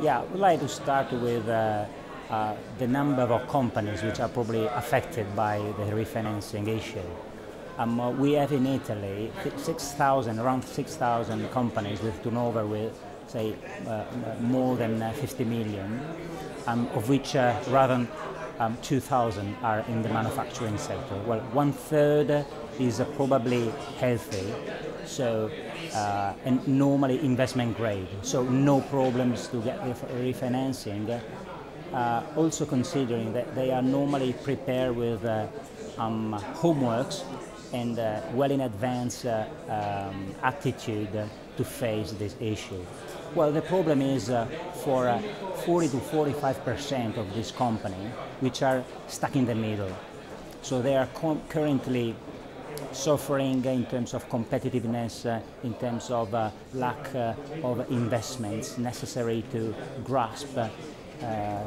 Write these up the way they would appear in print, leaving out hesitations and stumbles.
Yeah, I would like to start with the number of companies which are probably affected by the refinancing issue. We have in Italy 6,000, around 6,000 companies with turnover with, say, more than 50 million, of which rather 2,000 are in the manufacturing sector. Well, one third is probably healthy, so and normally investment grade, so no problems to get refinancing. Also considering that they are normally prepared with homeworks and well in advance attitude to face this issue. Well, the problem is for 40 to 45% of this company, which are stuck in the middle. So they are currently suffering in terms of competitiveness, in terms of lack of investments necessary to grasp,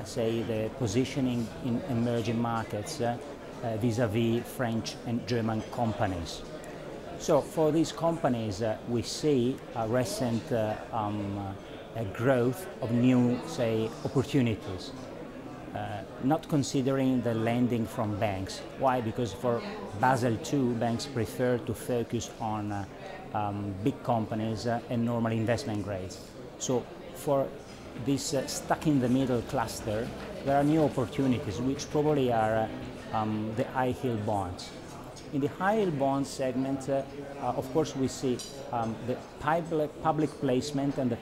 say, the positioning in emerging markets vis-à-vis French and German companies. So for these companies, we see a recent growth of new, say, opportunities. Not considering the lending from banks. Why? Because for Basel II, banks prefer to focus on big companies and normal investment grades. So for this stuck in the middle cluster, there are new opportunities which probably are the high yield bonds. In the high yield bond segment, of course, we see the public placement and the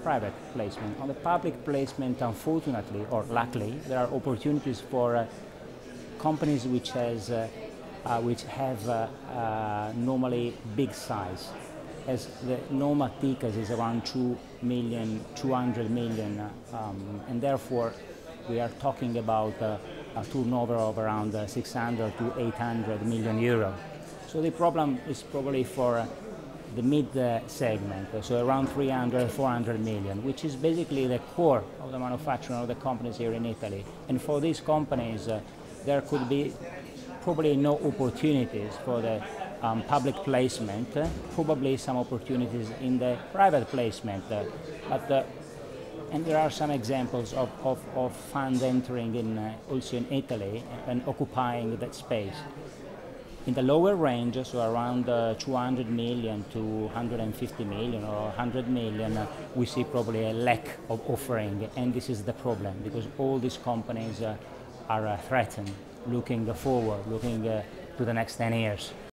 private placement. On the public placement, unfortunately or luckily, there are opportunities for companies which have normally big size, as the normal ticket is around 200 million, and therefore we are talking about a turnover of around 600 to 800 million euro. So the problem is probably for the mid segment, so around 300, 400 million, which is basically the core of the manufacturing of the companies here in Italy. And for these companies, there could be probably no opportunities for the public placement, probably some opportunities in the private placement, and there are some examples of funds entering in also in Italy and occupying that space. In the lower range, so around 200 million to 150 million or 100 million, we see probably a lack of offering, and this is the problem, because all these companies are threatened, looking forward, looking to the next 10 years.